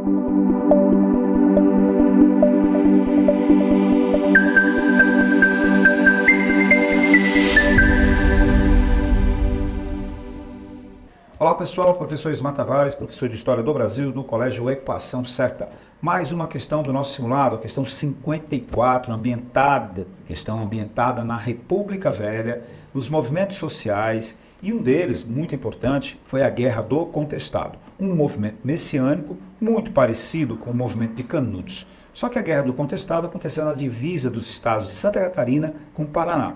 Olá pessoal, professor Ismar Tavares, professor de História do Brasil do Colégio Equação Certa. Mais uma questão do nosso simulado, a questão 54, questão ambientada na República Velha, nos movimentos sociais, e um deles, muito importante, foi a Guerra do Contestado, um movimento messiânico muito parecido com o movimento de Canudos. Só que a Guerra do Contestado aconteceu na divisa dos estados de Santa Catarina com o Paraná.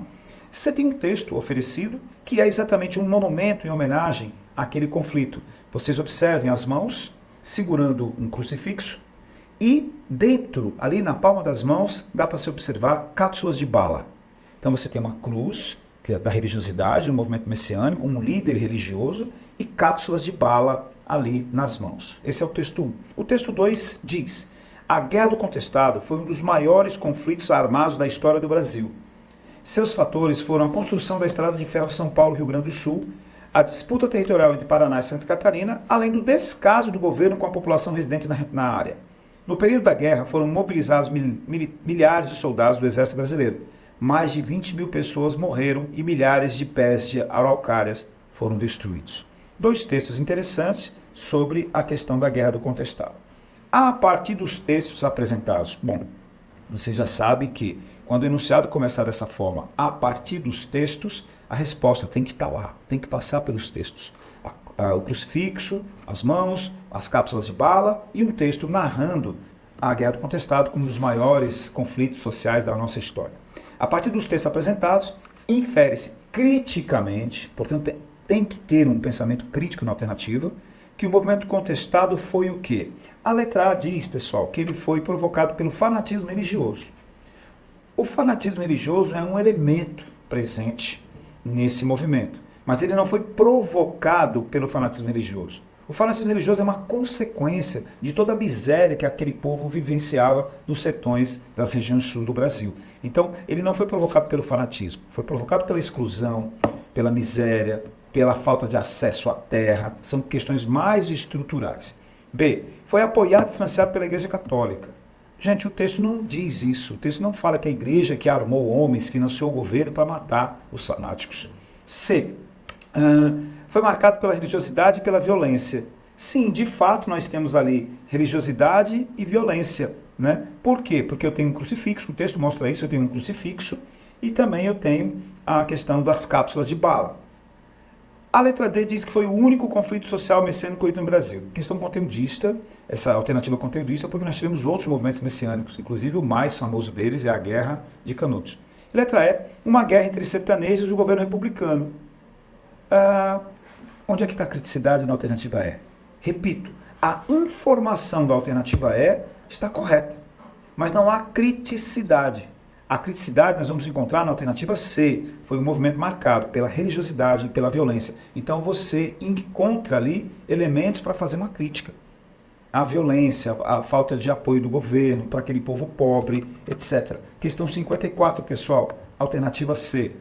Você tem um texto oferecido que é exatamente um monumento em homenagem àquele conflito. Vocês observem as mãos segurando um crucifixo e dentro, ali na palma das mãos, dá para se observar cápsulas de bala. Então você tem uma cruz, que é da religiosidade, um movimento messiânico, um líder religioso e cápsulas de bala ali nas mãos. Esse é o texto 1. O texto 2 diz: a Guerra do Contestado foi um dos maiores conflitos armados da história do Brasil. Seus fatores foram a construção da estrada de ferro São Paulo-Rio Grande do Sul, a disputa territorial entre Paraná e Santa Catarina, além do descaso do governo com a população residente na área. No período da guerra, foram mobilizados milhares de soldados do Exército Brasileiro. Mais de 20 mil pessoas morreram e milhares de pés de araucárias foram destruídos. Dois textos interessantes sobre a questão da Guerra do Contestado. A partir dos textos apresentados, você já sabe que quando o enunciado começar dessa forma, a partir dos textos, a resposta tem que estar lá, tem que passar pelos textos. O crucifixo, as mãos, as cápsulas de bala e um texto narrando a Guerra do Contestado como um dos maiores conflitos sociais da nossa história. A partir dos textos apresentados, infere-se criticamente, portanto tem que ter um pensamento crítico na alternativa, que o movimento contestado foi o quê? A letra A diz, pessoal, que ele foi provocado pelo fanatismo religioso. O fanatismo religioso é um elemento presente nesse movimento, mas ele não foi provocado pelo fanatismo religioso. O fanatismo religioso é uma consequência de toda a miséria que aquele povo vivenciava nos sertões das regiões sul do Brasil. Então, ele não foi provocado pelo fanatismo, foi provocado pela exclusão, pela miséria, pela falta de acesso à terra, são questões mais estruturais. B, foi apoiado e financiado pela Igreja Católica. Gente, o texto não diz isso, o texto não fala que a igreja que armou homens financiou o governo para matar os fanáticos. C, foi marcado pela religiosidade e pela violência. Sim, de fato nós temos ali religiosidade e violência, né? Por quê? Porque eu tenho um crucifixo, o texto mostra isso, eu tenho um crucifixo e também eu tenho a questão das cápsulas de bala. A letra D diz que foi o único conflito social messiânico ocorrido no Brasil. Questão conteudista, essa alternativa conteudista, porque nós tivemos outros movimentos messiânicos, inclusive o mais famoso deles é a Guerra de Canudos. Letra E, uma guerra entre sertanejos e o governo republicano. Onde é que está a criticidade na alternativa E? Repito, a informação da alternativa E está correta, mas não há criticidade. A criticidade nós vamos encontrar na alternativa C, foi um movimento marcado pela religiosidade e pela violência. Então você encontra ali elementos para fazer uma crítica. A violência, a falta de apoio do governo para aquele povo pobre, etc. Questão 54, pessoal, alternativa C.